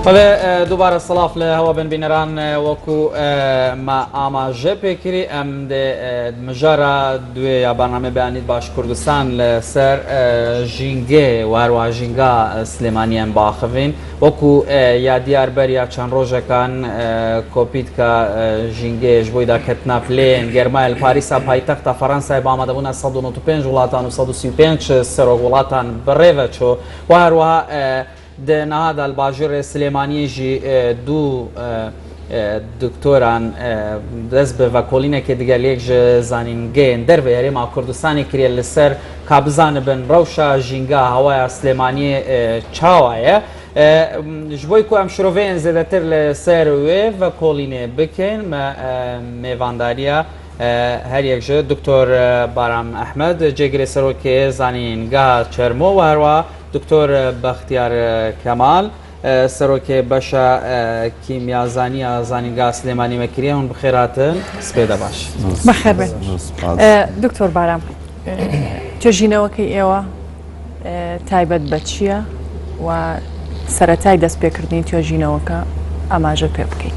بله دوباره سلاف له هوا بن بینران وکو ما آماجه پیکری ام ده مجارا دوی یا برنامه بیانید باش کردستان لسر جینگه و هروا جینگا سلیمانی ام باخوین وکو یا دیار بر یا چند روزه کان کوپیت کا جینگه جبوی دا کتنا پلین گرمای پاریسا پایتخت فرانسه با آماده بودن 195 ولاتان و 135 سر ولاتان بریو چو و هروا ده نهاد الباجور سلیمانی جی دو دکتران دست به وکولینه که دیگر یک زنین گین در ویری ما کردستانی کریه لسر کابزان بن روشا جینگا هوای سلیمانی چاوایه جبوی که ام شروعین زده تر لسر و وکولینه بکن میوانداریا هر یک جه دکتر بارام احمد جگری سروکی زنین گاه چرمو و هروا دکتر بختیار کمال سروکی باشا کیمیازانی زنینگاه سلیمانی مکریه اون بخیراتن سپیده باش بخیر بید دکتر بارام چجینه وکی ایوه تایبت بچیه و سرطای دست بکردین چجینه وکا اماجه پی بکی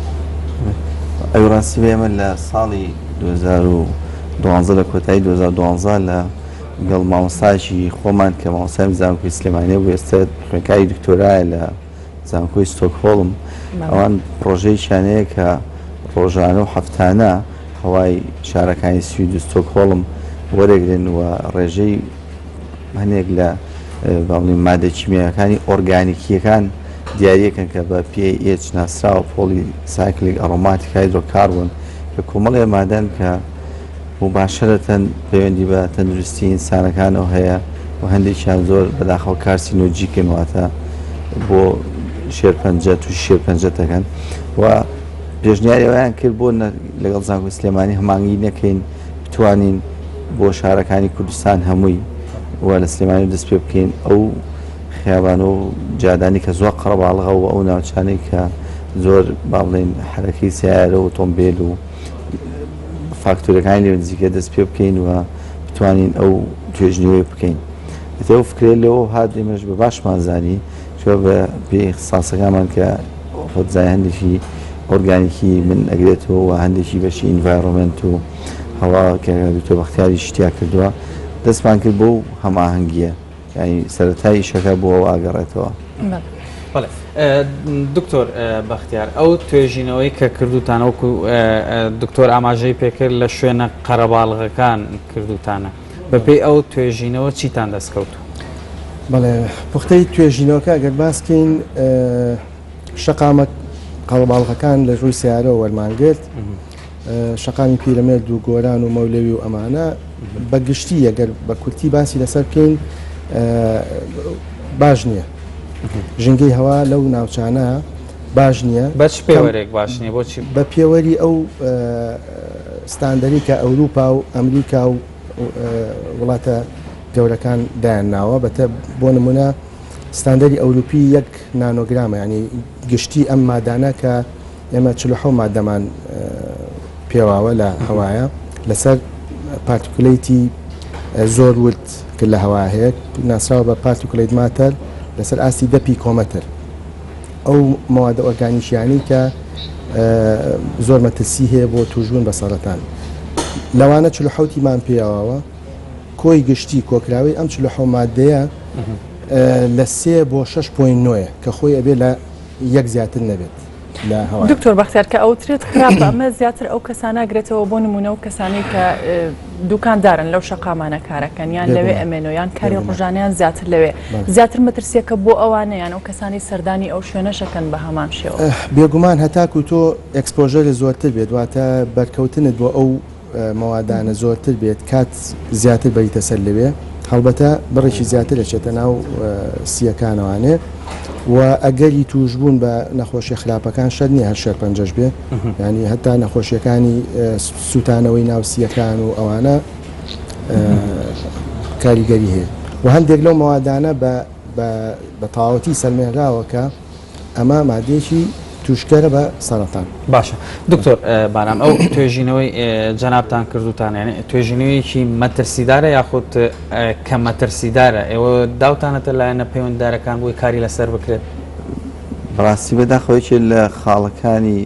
ئەوڕاستی بێمە لە ساڵی 2012 لە کۆتایی 2012 لە گەڵ مامۆستایشی خۆمان کە مامۆستای زانکۆی سلێمانیە بوو ئێستا خوێندکاری دکتۆرایە لە زانکۆی ستۆکهۆڵم ئەوان پرۆژەیەکیانەیە کە ڕۆژانە و هەفتانە هەوای شارەکانی سوید و ستۆکهۆڵم وەرەگرن و ڕێژەی هەنێک لە باڵین مادە کیمیاکانی ئۆرگانیکیەکان دیارەکەن کە بە PAH ناسراوە پۆلی سایکلیک ئەڕۆماتیک هایدرۆکاربۆن کە کۆمەڵێ مادەن کە مباشرەتەن پەیوەندی بە تەندروستی ئینسانەکانەوە هەیە و هەندێکیان زۆر بەداخەوە کارسینۆجیکن واتە بۆ شێرپەنجە تووشی شێرپەنجە دەکەن و پێشنیاری ئەویان کرد بۆ لەگەڵ زانکۆی سلێمانی هەمانگی نەکەین بتوانین بۆ شارەکانی کوردستان هەمووی و لە سلێمانی دەست پێ بکەین ئەو خیابان و جادانی کە زۆر قەرەباڵغە و ئەو ناوچانەی کە زۆر باڵێن حرەکەی سیارە و ئۆتۆمبیل و فاکتۆرەکانی لێ نزیکە دەست پێ بکەین و بتوانین ئەو توێژنەوەی بکەین. ئەو فکرێ لەوە هات ئێمەش بە باشمان زانی چۆ بە پێی اختصاسەکانمان کە خۆتزای هەندێکی ئۆرگانیکی من ئەگرێتەوە و هەندێکی بەشی ئینڤایرۆمنت و هەوا کە دکتۆر بەختیاری شتیا کردووە دەستمان کرد بۆ هەماهەنگیە یعنی سەرەتایی شەکە بۆ ئەو ئاگەڕێتەوە. بەڵێ دکتۆر بەختیار ئەو توێژینەوەی کە کردوتان وەکو دکتۆر ئاماژەی پێکرد لە شوێنە قەرەباڵغەکان کردوتانە بەپێی ئەو توێژینەوە چیتان دەستکەوت؟ بەڵێ پوختەی توێژینەوەکە ئەگەر باسکەین شەقامە قەڵەباڵغەکان لە ڕووی سیارەوە وەرمانگرت شەقامی پیرەمێرد و گۆران و مەولەوی و ئەمانە بەگشتی ئەگەر بە کورتی باسی لەسەر بکەین باش نییە ژنگەی هەوا لەو ناوچانە باش نییە بەچ پێوەرێک باش نییە بۆچی بە پێوەری ئەو ستاندەری کە ئەوروپا و ئەمریکا و وڵاتە گەورەکان دایانناوە بەتە بۆ نمونە ستاندەری ئەوروپی 1 نانۆگرامە ینی گشتی ئەم مادانە کە ئێمە 47 مادەمان پێواوە لە هەوایە لەسەر پارتیکولیتی زۆر ورد کرد لە هەوا هەیە ناسراوە بە پارتیکولیت ماتەر لەسەر ئاستی 10 پیکۆمەتر ئەو مەوادە ئۆرگانیشیانی کە زۆر مەترسی هەیە بۆ توژبوون بە سەرەتان لەوانە 47 مان پێیاوە کۆی گشتی کۆکراوی ئەم 47 مادەیە لە 3 بۆ 6.9 کە خۆی ئەبێ لە 1 زیاتر نەبێت لە هەوا. دکتۆر بەختیار کە ئەوترێت خراپە ئەمە زیاتر ئەو کەسانەگرێتەوە بۆ نمونە و کەسانەی کە دوکاندارن لەو شەقامانە کارەکەن یان لەوێ ئەمێنۆیان کاری ڕۆژانیان زیاتر لەوێ زیاتر مەترسیەکە بۆ ئەوانەیان ئەو کەسانی سەردانی ئەو شوێنەشەکەن بە هەمان شێوە بێگومان هەتاکو تۆ ئەکسپۆژەری زۆرتر بێت واتە بەرکەوتنت بۆ ئەو مەوادانە زۆرتر بێت کات زیاتر بەریتە سەر لەوێ هەڵبەتە بڕێکی زیاتر دەچێتە ناو سیەکانەوانێ و ئەگەری توشبوون بە نەخۆشی خراپەکان شەد نیە هەر شێرپەنجەش بێ ینی هەتا نەخۆشیەکانی سوتانەوەی ناوسیەکان و ئەوانە کاریگەری هەیە و هەندێک لەو مەوادانە بە تەواوەتی سەرمێنراوەکە ئەمە مادەیەکی توشکەرە بە سەرەتان. باشە دکتۆر بارام ئەو توێژینەوەی جەنابتان کردوتان یعنی توێژینەوەیەکی مەترسیدارە یاخود کە مەترسیدارە ئێوە داوتانەتە لایەنە پەیوەنددارەکان بۆی کاری لەسەر بکرێت؟ بەڕاستی بەداخەوەیکی لە خاڵەکانی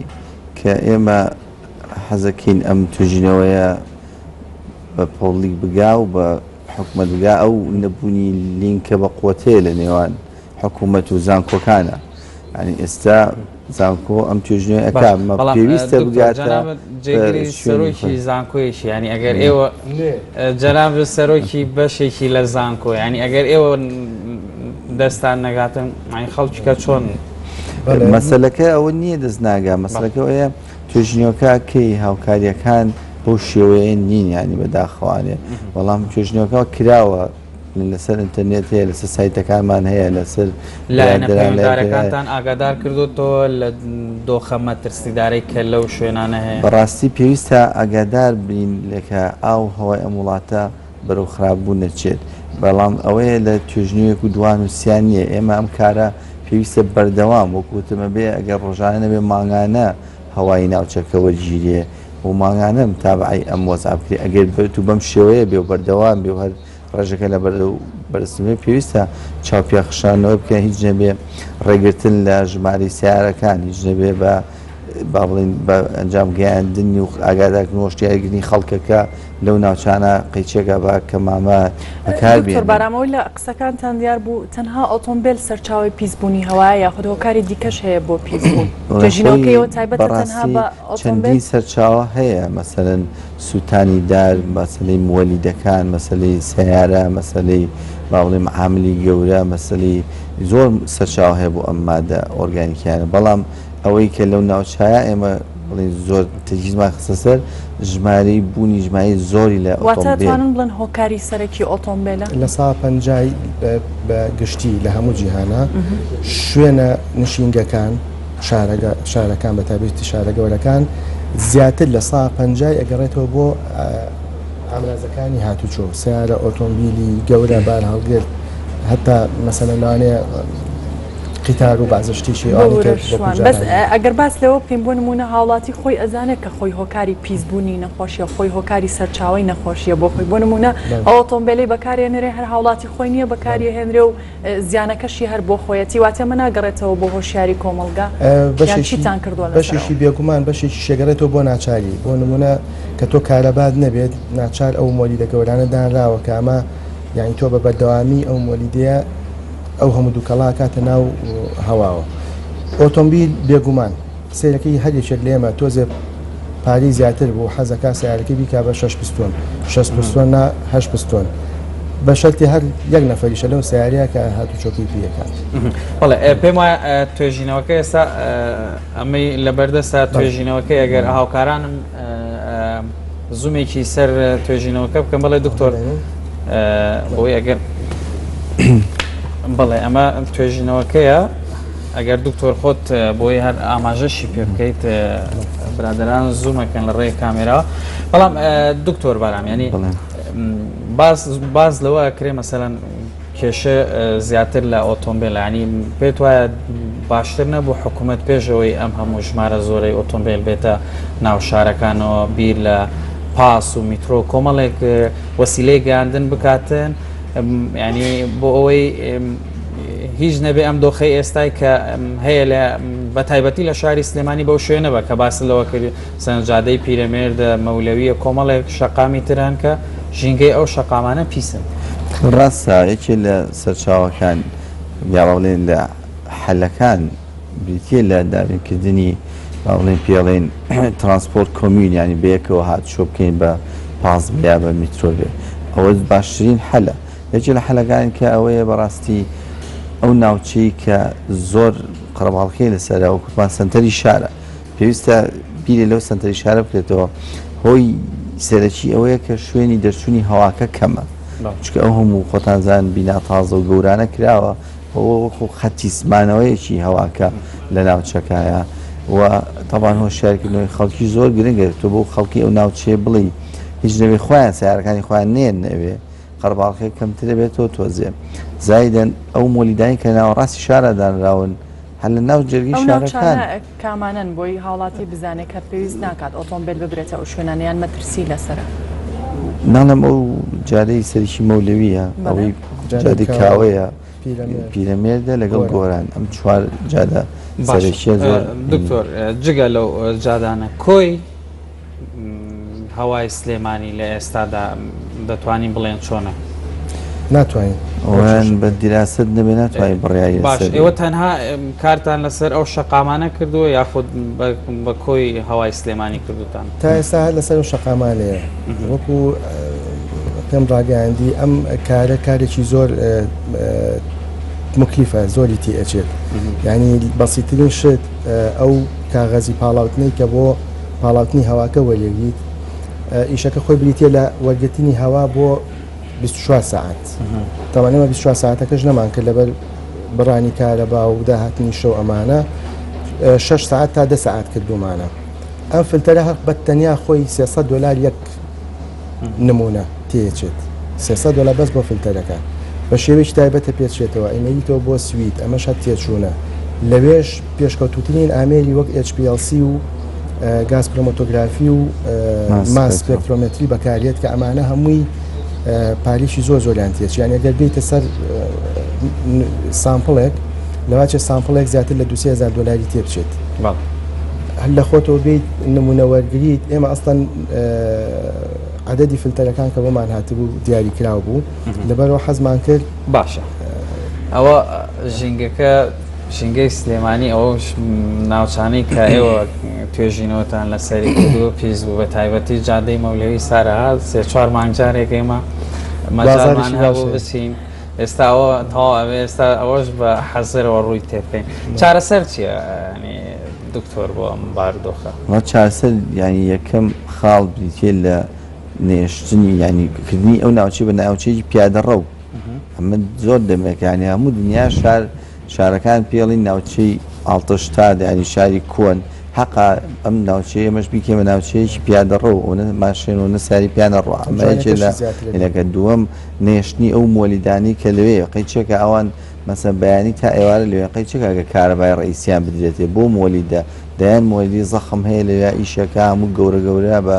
کە ئێمە حەزەکەین ئەم توێژینەوەیە بە پۆلیک بگا و بە حکومەت بگا ئەو نەبوونی لینکە بە قوتەیە لە نێوان حکوومەت و زانکۆکانە. ینی ئێستا زانکۆ ئەم توێژینەوەی ئەکا پێویستە بگاتە جێگیری سەرۆکی زانکۆیەکی ینی ئەگەر ئێوە جەناب سەرۆکی بەشێکی لە زانکۆ ینی ئەگەر ئێوە دەستان نەگاتن خەڵکیکە چۆن مەسەلەکە ئەوە نییە دەست ناگا مەسەلەکە ئەوەیە توێژینەوەکە کەی هاوکاریەکان بۆ شێوەیە نین ینی بەداخەوانێ بەڵام توێژینەوەکەەوە کراوە لەسەر ئینتەرنێت هەیە لەسەر سایتەکانمان هەیە لەسەر لایەنەکانتان ئاگادار کردوتەوە لە دۆخە مەترسیدارەی کە لەو شوێنانە هەیە. بەڕاستی پێویستە ئاگادار بین لەکە ئاو هەوای ئەم وڵاتە بەرەو خراپبوو نەچێت بەڵام ئەوەیە لە توێژنیوەک و دوان و سیان نییە ئێمە ئەم کارە پێویستە بەردەوام وەکوتمە بێ ئەگەر ڕۆژانە نەبێ مانگانە هەوای ناوچەکەەوە گیریە و مانگانە تابعی ئەم وەزعبکری ئەگەر بێت و بەم شێوەیە بێ و بەردەوام بێ و هەر ڕێژەکە لە بەرزمێ پێویستە چاوپیاخشانەوە بکە هیچ نەبێ ڕێگرتن لە ژماری سیارەکان هیچ نەبێ بە با بڵین بە ئەنجام گەیاندنی و ئاگادارکردنەوە شتیاگرنی خەڵکەکە لەو ناوچانە قەیچێکە بە کە مامە بەکاربێن. بارامەوەی لە قسەکانتان دیار بوو تەنها ئۆتۆمبیل سەرچاوی پیسبوونی هەوایە یاخود هۆکاری دیکەش هەیە بۆ پیسبوون توێژینەوەکەیەوە تایبەتە تەنها بە چەندین سەرچاوە هەیە مەسەلەن سووتانی دار مەسلەی مۆلیدەکان مەسلەی سیارە مەسلەی با بڵێم عاملی گەورە مەسلەی زۆر سەرچاو هەیە بۆ ئەم مادە ئۆرگانیکیانە بەڵام ئەوەی کە لەو ناوچایە ئێمە بڵێن زۆر تەجیزمان خستە سەر ژمارەی بوونی ژماری زۆری لە ئۆتۆمبیل بڵێن هۆکاری سەرەکی ئۆتۆمبیلە لە سا پەنجای بە گشتی لە هەموو جیهانە شوێنە نشینگەکان شارەکان بە تایبەتی شارە گەورەکان زیاتر لە سا پەنجای ئەگەڕێتەوە بۆ ئامرازەکانی هاتوچۆ سیارە ئۆتۆمبیلی گەورە بار هەڵگرت هەتا مەسەلەن لەوانەیە قیتار و بازشتیشی بەس ئەگەر باس لەوە بکەین بۆ نمونە هاوڵاتی خۆی ئەزانێت کە خۆی هۆکاری پیسبوونی نەخۆشیە خۆی هۆکاری سەرچاوی نەخۆشیە بۆ خۆی بۆ نمونە ئۆتۆمبیلی بەکارێنرێ هەر هاوڵاتی خۆی نییە بەکاری هێنرێ و زیانەکەشی هەر بۆ خۆیەتی واتە من ناگەڕێتەوە بۆ هۆشیاری کۆمەلگا چیتان کردووە بەشێکی بێگومان بەشێکی شێگەڕێتەوە بۆ ناچاری بۆ نمونە کە تۆ کارەباد نەبێت ناچار ئەو مۆلیدە گەورانە دانراوە کە ئەمە یانی تۆ بە بەردەوامی ئەو مۆلیدەیە ئەو هەموو دووکەڵا کاتە ناو هەواوە ئۆتۆمبیل بێگومان سیرەکەی هەرێکێک لێمە تۆزێ پاری زیاتر بوو حەزەکە سیارەکەی بیکا بە 6 پستۆن 6 پستۆن نا 8 پستۆن بە شەرتی هەر یەک نەفەریشە لەو سیارەیە کە هاتوچۆکی پێکات. بەڵێ پێم وایە توێژینەوەکە ئێستا ئەمەی لە بەردەستە توێژینەوەکەی ئەگەر هاوکارانم زوومێکی سەر توێژینەوەکە بکەم بەڵێ دکتۆر بۆی ئەگەر بڵێ ئەمە توێژینەوەکەیە ئەگەر دکتۆر خۆت بۆی هەر ئاماژەشی پێ بکەیت برادران زوومەکەن لە ڕێی کامێرا بەڵام دکتۆر بارام ینی باز لەوە کرێ مەسەلەن کێشە زیاتر لە ئۆتۆمبیل ینی پێت وایە باشتر نەبوو حکوومەت پێشەوەی ئەم هەموو ژمارە زۆرەی ئۆتۆمبیل بێتە ناو شارەکانەوە بیر لە پاس و میترۆ کۆمەڵێک وەسیلەی گەیاندن بکاتن ینی بۆ ئەوەی هیچ نەبێ ئەم دۆخەی ئێستای کە هەیە لە بە تایبەتی لە شاری سلێمانی بەو شوێنە بە کە باس لەوە کرد سەنجادەی پیرەمێردە مەولەویە کۆمەڵێک شەقامی تران کە ژینگەی ئەو شەقامانە پیسن. ڕاستە یەکێ لە سەرچاوەکان یا بڵێن لە حەلەکان بریتە لە دابینکردنی باڵێن پێڵێن ترانسپۆرت کۆمیون ینی بەیەکەوە هاتوچۆ بکەین بە پاس یا بە میترۆ بێ ئەوە باشترین حەلە. یەکێ لە حەلەکان کە ئەوەیە بەڕاستی ئەو ناوچەی کە زۆر قەرەباڵغی لەسەرە و کوردمان سنتەری شارە پێویستە بیرێ لەو سنتەری شارە بکرێتەوە هۆی سەرەکی ئەوەیە کە شوێنی دەرچوونی هەواکە کەمە چکە ئەو هەموو خۆتانزان بینا تازە و گەورانە کراوە ئەوە وەکو خەتی زمانەوەیەکی هەواکە لە ناوچەکایە و تەبان هۆشیارکردنەوەی خەڵکی زۆر گرنگە تۆ بۆ خەڵکی ئەو ناوچەیە بڵێ هیچ نەوێ خۆیان سیارەکانی خۆیان نێن نەوێ قەرەباڵغی کەمترە بێتەوە تۆزێ زایدەن ئەو مۆلیدانی کە ناوەڕاستی شارەدانراون هەر لە ناو جەرگی شارەکان کامانن بۆی هاوڵاتی بزانێت کە پێویست ناکات ئۆتۆمبیل ببرێتە ئەو شوێنانیان مەترسی لەسرە ناڵم ئەو جارەی سەریشی مەولەویە ئەوەی جادی کاوەیە پیرەمێردە لەگەڵ گۆران ئەم چوار جادە سەرکیە زۆر دکتۆر جگە لەو جادانە کۆی هەوای سلێمانی لە ئێستادا دەتوانین بڵێن چۆنە؟ ناتوانین ئەوان بە دیراست نەبێ ناتوانین بڕیایی باش ئێوە تەنها کارتان لەسەر ئەو شەقامانە کردووە یاخود بە کۆی هەوای سلێمانی کردوتان تا ئێستا لەسەر و شەقامانەیە وەکو پێم ڕاگەاندی ئەم کارێکی زۆر مکلیفە زۆری تێئەچێت یعنی بەسیترین شت ئەو کاغەزی پاڵاوتنەی کە بۆ پاڵاوتنی هەواکە وەرێگریت ئیشەکە خۆی بریتە لە وەرگرتنی هەوا بۆ 24 ساعت تەوانەمە 24 ساعتەکەش نەمان کرد لەبەر بڕانی کارەبا و داهاتنی شەو ئەمانە 6 ساعت تا 10 ساعت کردومانە ئەم فلتەرە هەر بە تەنیا خۆی $300 یەک نمونە تێچێت $300 بەس بۆ فلتەرەکە بە شێوەیەکی تایبەتە پێچێتەوە ئەمەریتەوە بۆ سویت ئەمەش هەر تێچوونە لەوێش پێشکەوتوترین ئامێری وەک HPLC و گاز کرۆماتۆگرافی و ماس سپێکترۆمەتری بەکارێت کە ئەمانە هەمووی پالیشی زۆر زۆریان تێچ یان ئەگەر بیتە سەر سامپڵێک لەواچە سامپڵێک زیاتر لە $2,000 تێبچێت هەر لە خۆتەوە بیت نمونە وەرگریت ئێمە ئەستان عدەدی فلتەرەکان کە بۆمان هاتبوو دیاری کراو بوو لەبەرەوە حەزمان کرد باشە ئەوە ژینگەکە ژینگەی سلێمانی ئەوە ناوچانەی کە ئێوە توێژینەوەتان لە سەری کردووە پیس بوو بە تایبەتی جادەی مەولەوی سارەها 3-4 مانگجارێک ئێمە مەجارمان هەبوو بچین ئێستا ئەوە تەواو ئەوێ ئێستا ئەوەش بە حەزرەوە ڕووی تێبکەین چارەسەر چییە دکتۆر بۆ ئەم بارودۆخە؟ چارەسەر ینی یەکەم خاڵ بریتێ لە نێشتنی ینی کردنی ئەو ناوچەی بە ناوچەیەکی پیادەڕە و ئەمە زۆر دەمێکانی هەموو دنیا شارەکان پێڵی ناوچەی ئاڵتەشتاد ینی شاری کۆن حەقا ئەم ناوچەیە ئەمەش بیکەمە ناوچەیەکی پیادەڕە و ئەوە ماشێنەوە نەساری پیانەڕۆ ئەمەیەکێ لە دووەم نێشتنی ئەو مۆلیدانی کە لەوێ قەیچێکە ئەوان مەسە بەیانی تا ئێوارە لەوێ قەیچێکە کارەبای ڕئیسیان بدرێتێ بۆ مۆلیدە دەیان مۆلیدی زەخم هەیە لەوێ ئیشەکە هەموو گەورە بە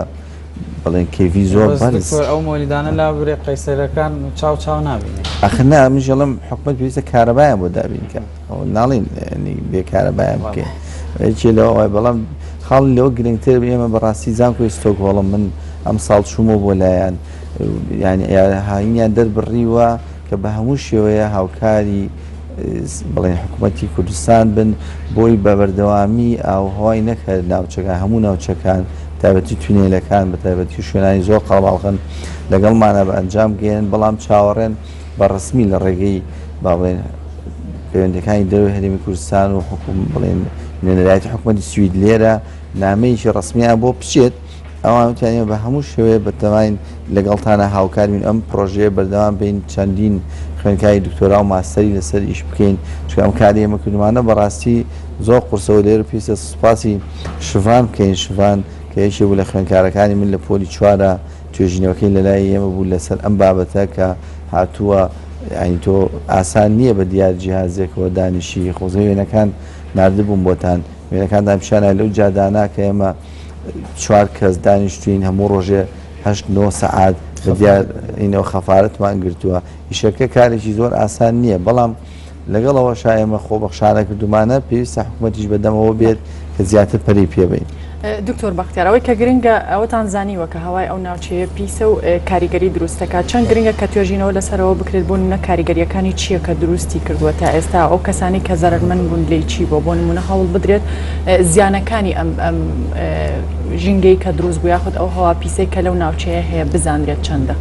بەڵێن کێوی زۆر بەرز ئەو مۆلیدانە لا بڕێ قەیسەرەکان چاو نابینێ ئەخنا ئەمژەڵم حکومەت پێویستە کارەبایان بۆ دابینکە ناڵین بێ کارەبایان بکەین چێ لەوە بەڵام خاڵ لەوە گرنگتر ئێمە بەڕاستی زانکۆی ستۆکهۆڵم من ئەم ساڵ چوومە بۆ لایەن ینی هاینیان دەربڕیوە کە بە هەموو شێوەیە هاوکاری بڵێن حکوومەتی کوردستان بن بۆی بە بەردەوامی ئاوهەوای نەکرد ناوچەکان هەموو ناوچەکان تایبەتی توینێلەکان بە تایبەتی شوێنانی زۆر قەڵاڵخن لەگەڵمانە بە ئەنجام گەێن بەڵام چاوەڕێن بە ڕسمی لە ڕێگەی با بڵێن پەیوەندەکانی دەروی هەرێمی کوردستان و بڵێن نوێنەرایەتی حکوومەتی سوید لێرە نامەیەکی ڕسمیان بۆ بچێت ئەوانتیانە بە هەموو شێوەیە بەتەواین لەگەڵتانە هاوکاربین ئەم پرۆژەیە بەردەوام بین چەندین خوێنکاری دکتۆرا و ماستەری لەسەر ئیش بکەین چکە ئەم کاری ئێمە کردومانە بەڕاستی زۆر قورسەوە لێرە پێویستە سوپاسی شڤان بکەین شڤان کە یەکێ بوو لە خوێنکارەکانی من لە پۆلی چوارە توێژینەوەکەی لەلای ئێمە بوو لەسەر ئەم بابەتە کە هاتووە ینی تۆ ئاسان نییە بە دیار جیهازێکەوە دانیشی خۆزە وێنەکان نردبووم بۆتان وێنەکانتان پیشانە لەو جادانا کە ئێمە 4 کەس دانیشتوین هەموو ڕۆژێ 8-9 سەعات بە دیار ئینەوە خەفارەتمان گرتووە ئیشەکە کارێکی زۆر ئاسان نییە بەڵام لەگەڵەوە شایمە خۆبەخشانە کردومانە پێویستە حکوومەتیش بەدەمەوە بێت کە زیاتر پەری پێبین. دکتۆر بەختیارەوەی کە گرنگە ئەوەتان زانیوە کە هەوای ئەو ناوچەیە پیسە و کاریگەری دروستەکە چەند گرنگە کە توێژینەوە لەسەرەوە بکرێت بۆ نمونە کاریگەریەکانی چییە کە دروستی کردووە تا ئێستا ئەو کەسانی کە زەرمەند بوون لێی چی بۆ نمونە هەوڵ بدرێت زیانەکانی ئەم ژینگەی کە دروست بوو یاخود ئەو هەوا پیسەی کە لەو ناوچەیە هەیە بزانرێت چەندە.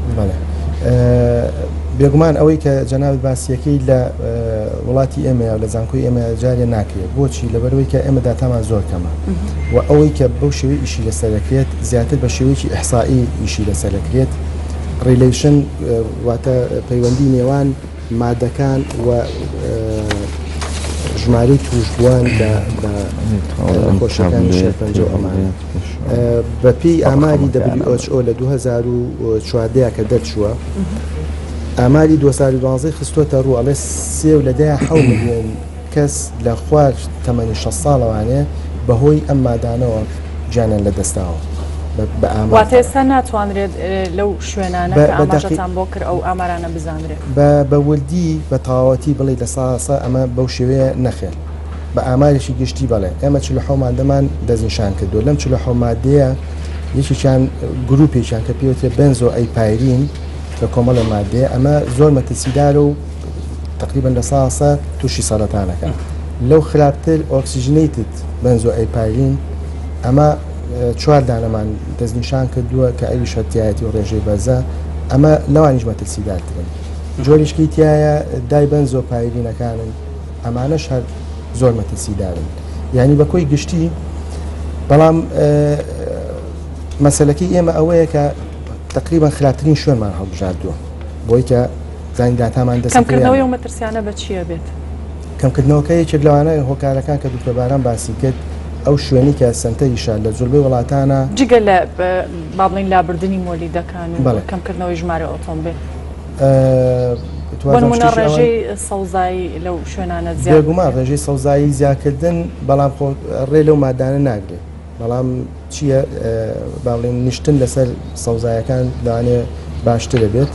بێگومان ئەوەی کە جەنابەت باسیەکەی لە وڵاتی ئێمە لە زانکۆی ئێمە جارێ ناکرێت بۆچی لەبەرەوەی کە ئێمە داتامان زۆر کەمە و ئەوەی کە بەو شێوەی ئیشی لەسەرەکرێت زیاتر بە شێوەیەکی ئیحسائی ئیشی لەسەرەکرێت ڕیلیشن واتە پەیوەندی نێوان مادەکان و ژمارەی توشبووان لە خۆشەکانی شێرپەنجە ئەمانە بەپێی ئاماری WHO لە 2014 کە دەرچووە ئاماری 2012 خستوتە ڕوو ئەڵێ 3.7 ملیۆن کەس لە خوار تەمەنی 6 ساڵەوانێ بەهۆی ئەم مادانەوە گیانیان لە دەستاوە بە ئامار واتە ئێستا ناتوانرێت لەو شوێنانە کە ئاماژەتان بۆ کرد ئەو ئامارانە بزانرێت بە وردی بە تەواوەتی بڵێ لە ساسە ئەمە بەو شێوەیە نەخێت بە ئامارێکی گشتی بڵێ ئێمە چ لە حۆماندەمان دەستنیشان کردو لەم چ لە حۆمادەیە یەکێکیان گروپێکیان کە پێوتێ بنزۆ ئەی پایرین کە کۆمەڵە مادەیە ئەمە زۆر مەترسیدار و تقریبا لە ساسە تووشی سەرەتانەکە لەو خراپتر ئۆکسیژنیتت بنزۆ ئەی پایرین ئەمە چوار دانەمان دەستنیشان کردووە کە ئەوی شەتیایەتی و ڕێژەی بەرزە ئەمە لەوانیش مەترسیدارترن جۆریشکی تایە دای بنزۆ پایرینەکانن ئەمانەش هەر زۆر مەترسیدارن یعنی بە کۆی گشتی بەڵام مەسەلەکەی ئێمە ئەوەیە کە تقریبا خراپترین شوێنمان هەڵبژاردووە بۆی کە زانی داتامان کەمکردنەوەی و مەترسیانە بە چییە بێت کەمکردنەوەکە یەکێک لەوانە هۆکارەکان کە دوکتۆر باران باسی کرد ئەو شوێنی کە سنتەریشان لە زۆربەی وڵاتانە جگە لە با بڵین لابردنی مۆلیدەکان و کەمکردنەوەی ژمارە ئۆتۆمبیل بۆنمونە ڕێژەی سەوزایی لەو شوێنانە بێگومان ڕێژەی سەوزایی زیادکردن بەڵام ڕێ لەو مادانە ناگرێت بەڵام چییە باڵێن نیشتن لەسەر سەوزایەکان لەوانێ باشترە بێت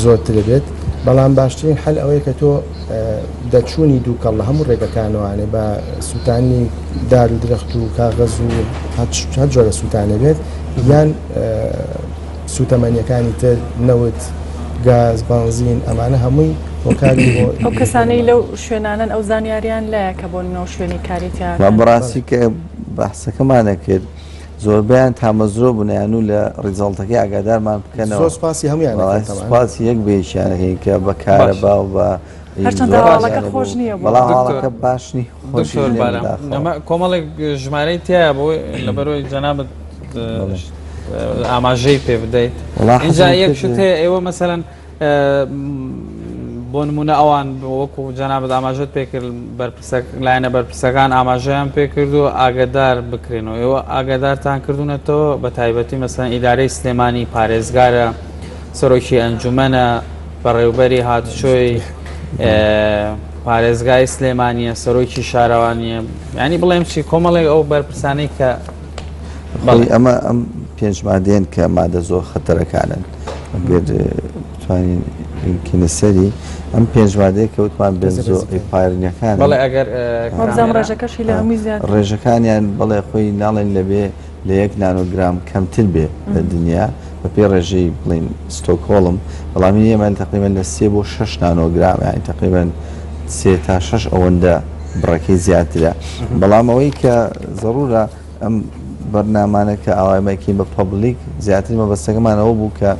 زۆرترە بێت بەڵام باشترین حل ئەوەیە کە تۆ دەچوونی دووکەڵ لە هەموو ڕێگەکانوانێ بە سووتانی دار و درەخت و کاغەز و هەر جۆرە سووتانە بێت یان سوتەمەنیەکانی تر نەوت گاز بنزین ئەمانە هەمووی هۆکاری ئەو کەسانەی لەو شوێنانن ئەو زانیاریان لایە کە بۆ نمونە شوێنی کاریتیان بەڕاستی کە بەحسەکەمانە کرد زۆربیان تامەزرۆ بوونیان و لە ڕیزڵتەکەی ئاگادارمان بکەنەوە زۆر سپاسی هەمویان سپاسی یەک بێشیانەکەی کە بەکارە باو بە هەرچەندە هەواڵەکە خۆش نییە بەڵام هەواڵەکە باشنی کۆمەڵێک ژمارەی تایە بۆی لەبەرەوەی جەنابەت ئاماژەی پێ بدەیت اینجا یەک شت هەیە ئێوە مەسەلەن بۆ نمونە ئەوان وەکو جەنابەت ئاماژەت پێکرد لایەنە بەرپرسەکان ئاماژەیان پێکرد و ئاگادار بکرێنەوە ئێوە ئاگادارتان کردوونەتەوە بە تایبەتی مەسەلەن ئیدارەی سلێمانی پارێزگارە سەرۆکی ئەنجومەنە بەڕێوبەری هاتوچۆی پارێزگای سلێمانیە سەرۆکی شارەوانیە ینی بڵێم چی کۆمەڵێک ئەو بەرپرسانەی کە ئەمە ئەم پێنج مادەیەن کە مادە زۆر خەتەرەکانن بتوانین کینەسەری ئەم پێنج مادەیە کە وتمان بنزۆ ئیپارینەکان بەڵێ ئەگەر ڕێژەکەشی لە هەمووی زیاد ڕێژەکانیان بەڵێ خۆی ناڵێن لەبێ لە 1 نانۆگرام کەمتر بێ لە دنیا بە پێ ڕێژەی بڵین ستۆکۆڵم بەڵامی ئێمە تقریبا لە 3 بۆ 6 نانۆگرام یانی تقریبا 3 تا 6 ئەوەندە بڕەکەی زیاترە بەڵام ئەوەی کە ضرورە ئەم بەرنامانە کە ئاوایمەکەین بە پەبلیک زیاتر مەبەستەکەمانەوە بوو کە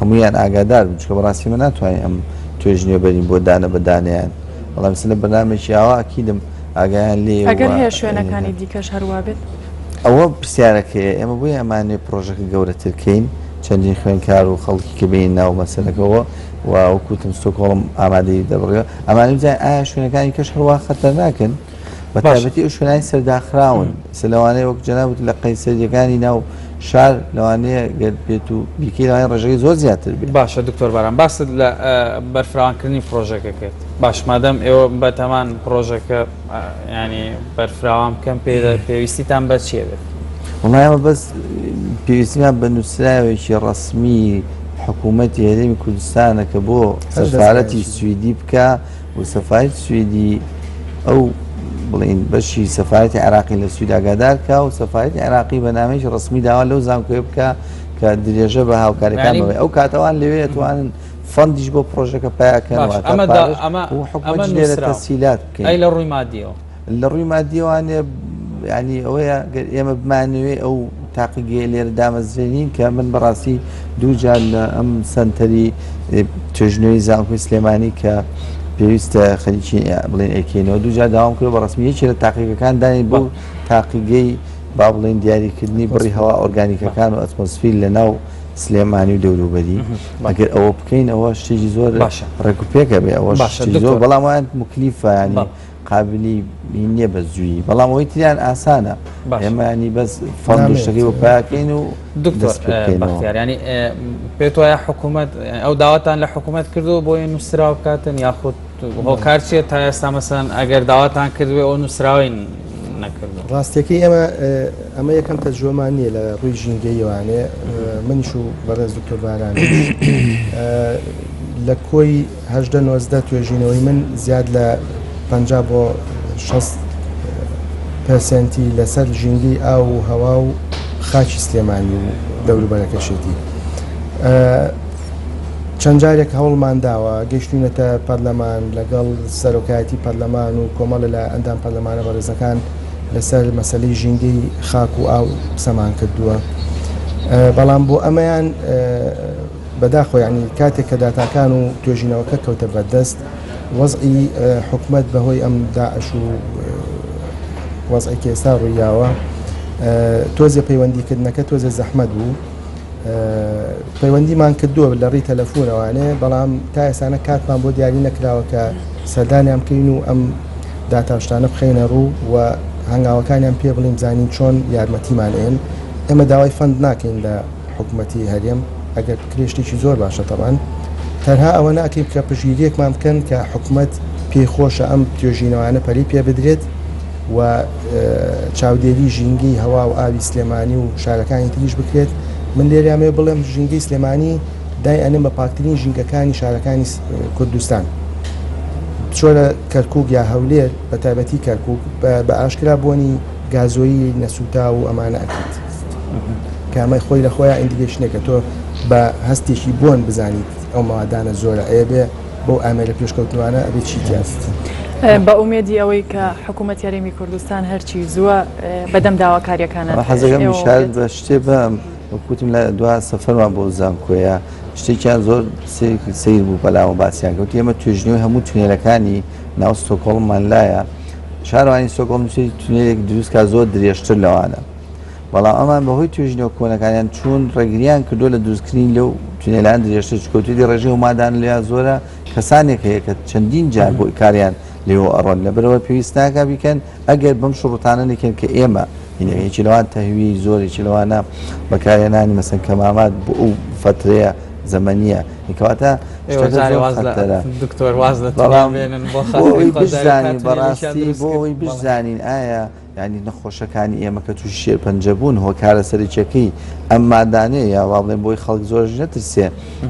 هەمویان ئاگادار بوو چکە بەڕاستی من ناتوانین ئەم توێژنیە بەرین بۆ دانە بەدانیان بەڵام سلە بەنامێکی ئاوا ئەکیدم ئاگایان لێ ئەگەر هەیە شوێنەکانی دیکەش هەروە بێت ئەوە پرسیارەکەیە ئێمە بۆی ئەمانێ پرۆژەکە گەورەترکەین چەندین خوێنکار و خەڵکی کە بین ناو مەسەلەکەەوە و وەکوتم ستۆکۆڵم ئامادەی دەبڕێەوە ئەمانە بزانین ئایا شوێنەکانی کەش هەروە خەتەر ناکەن بە تایبەتی ئەو شوێنانی سەرداخراون لەوانەیە وەک جەنابەت لە قەیسەریەکانی ناو شار لەوانەیە گەر بێت و بیکەی لەوانەیە ڕێژەکەی زۆر زیاتر بێت باشە دکتۆر باران باست لە بەرفراوانکردنی پرۆژەکە کرد باش مادەم ئێوە بەتەمان پرۆژەکە ینی بەرفراوان بکەم پێویستیتان بە چیە بێت وڵای ئەمە بەس پێویستیمان بە نووسراوێکی ڕەسمی حکوومەتی هەرێمی کوردستانە کە بۆ سەفارەتی سویدی بکە و سەفارەتی سویدی ئەو بڵین بەشی سەفارەتی عێراقی لە سوید ئاگادار کە و سەفارەتی عێراقی بە نامەیەکی ڕسمی داوا لەو زانکۆی بکە کە درێژە بە هاوکاریەکانەوەی ئەو کاتەوان لەوێ توانن فەندیش بۆ پرۆژەکە پیاکەنەوە حکومەت لێرە تەسهیلات بکەین ئەی لە ڕووی مادیەوە لە ڕووی مادیەوانێ ینی ئەوەیە ئێمە بمانوێ ئەو تاقیگەی لێرە دامەزرێنین کە من بەڕاستی دووجار لە ئەم سنتەری توێژنەوەی زانکۆی سلێمانی کە پێویستە خەریکی بڵێن ئەکەینەوە دووجار داوام کرد بە ڕسمی یەکی لە تاقیەکان دانی بۆ تاقیگەی با بڵێن دیاریکردنی بڕی هەوا ئۆرگانیکەکان و ئەتمۆسفیر لە ناو سلێمانی و دەوروبەری ئەگەر ئەوە بکەین ئەوە شتێکی زۆر ڕێکوپێکە بێ ئەوە شتێکی زۆر بەڵام وایان مکلیفە ینی قابلی نییە بە زووی بەڵام ئەوەی تریان ئاسانە ئێمەانی بەس فەندشتەکەی بۆ پاکەین و دکتۆر ینی پێت وایە حکوومەت ئەو داواتان لە حکوومەت کردو بۆی نووسراو بکاتن یاخود هۆکار چێت تا ئێستا مەسەن ئەگەر داواتان کردوێ ئەو نووسراوی نەکردو ڕاستیەکەی ئەمە یەکەم تەجربەمان نییە لە ڕووی ژینگەیوانێ منیش و بەڕێز دکتۆر باران لە کۆی 1990 توێژینەوەی من زیاد لە 50 بۆ 60% لەسەر ژینگەی ئاو و هەوا و خاچی سلێمانی و دەوروبەرەکەشێتی چەند جارێک هەوڵمان داوە گەیشتوینەتە پەرلەمان لەگەڵ سەرۆکایەتی پەرلەمان و کۆمەڵە لە ئەندام پەرلەمانە بەڕێزەکان لەسەر مەسەلەی ژینگەی خاک و ئاو قسەمان کردووە بەڵام بۆ ئەمەیان بەداخۆ ینی کاتێک کە داتاکان و توێژینەوەکە کەوتە بەردەست وەزعی حکومەت بەهۆی ئەم داعش و وەزعی ئێستا ڕوویاوە تۆزێ پەیوەندیکردنەکە تۆزێ زەحمەت بوو پەیوەندیمان کردووە لە ڕێی تەلەفۆنەوانێ بەڵام تا ئێسانە کاتمان بۆ دیاری نەکراوە کە سەردانیان بکەین و ئەم داتاشتانە بخەینە ڕوو و هەنگاوەکانیان پێ بڵیم زانین چۆن یارمەتیمانێن ئێمە داوای فەند ناکەین لە حکوومەتی هەرێم ئەگەر کرێشتێکی زۆر باشە تەمان تەنها ئەوە ناکەین کە پژگیریەکمان بکەن کە حکوومەت پێی خۆشە ئەم توێژینەوانە پەری پێ بدرێت و چاودێری ژینگەی هەوا و ئاوی سلێمانی و شارەکانی تریش بکرێت من لێرامێ بڵێم ژینگەی سلێمانی دای ئەنێ بە پاکترین ژینگەکانی شارەکانی کوردستان چۆرە کەرکووک یا هەولێر بە تایبەتی کەرکووک بە ئاشکرا بۆنی گازۆیی نەسووتا و ئەمانە ئەکرێت کامەی خۆی لە خۆیان ئیندیگەشنێکە تۆ بە هەستێکی بۆن بزانیت ئەو ماوادانە زۆرە ئەیە بێ بۆ ئامێرە پێشکەوتنوانە ئەبێ چی تیاست بە ئومێدی ئەوەی کە حکوومەت یاریمی کوردستان هەرچی زووە بەدەم داواکاریەکانە حەزەکەم میشارت بە شتێ بە وەکوتیم لە دوا سەفەرمان بۆ زانکۆیە شتێکیان زۆر سیر بوو بەلاوە باسییان کەوتی ئێمە توێژنەوەی هەموو تونێلەکانی ناو ستۆکۆڵممان لایە شارەوانی ستۆکۆڵم تونێلێک دروستکە زۆر درێژتر لەوانە بەڵام ئەمان بەهۆی توێژنەوە کۆنەکانیان چوون ڕێگریان کردو لە دروستکردنی لەو تونێلان درێژتر چکەوتی ڕێژەی ومادان لێیان زۆرە کەسانێک هەیە کە چەندین جار بۆ کاریان لێەوە ئەڕۆن لەبەرەوە پێویست ناکە بیکەن ئەگەر بەم شڕوتانە نەکەن کە ئێمە هینەیەکی لەوان تەهوی زۆرێکی لەوانە بەکارێنانی مەسەن کەمامات بۆ ئەو فترەیە زەمەنیە کەواتە دکتۆر واز بۆی بزانین بەڕاستی بۆی بزانین ئایا ینی نەخۆشەکانی ئێمە کە تووشی شێرپەنجە بوون هۆکارە سەرچەکەی ئەم مادانەیە یا واڵێن بۆی خەڵک زۆر نەترسێ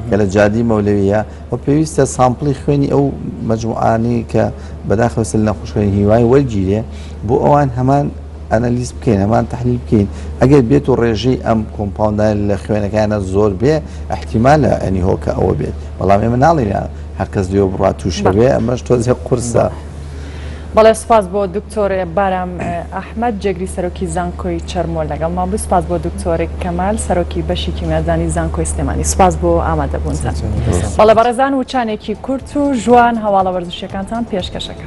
کە لە جادی مەولەویە و پێویستە سامپڵی خوێنی ئەو مەجموعانی کە بەداخەوەسە لە نەخۆشەکانی هیوای وەرگیرێ بۆ ئەوان هەمان ئەنەلیز بکەین هەمان تحلیل بکەین ئەگەر بێت و ڕێژەی ئەم کۆمپاوندان لە خوێنەکانە زۆر بێ احتیمالە ئەنی هۆکە ئەوە بێت بەڵام ئێمە ناڵێن هەرکەس لێوە بڕات تووشە بێ ئەمەش تۆزێ قورسە. بەڵێ سپاس بۆ دکتۆرێ بارام ئەحمەد جێگری سەرۆکی زانکۆی چەرمۆ لەگەڵ ما بوو سپاس بۆ دکتۆرێک کەمال سەرۆکی بەشی کیمیازانی زانکۆی سلێمانی سپاس بۆ ئامادەبوونتان. بەڵێ بەڕێزان وچانێکی کورت و ژوان هەواڵە وەرزشیەکانتان پێشکەشەکە.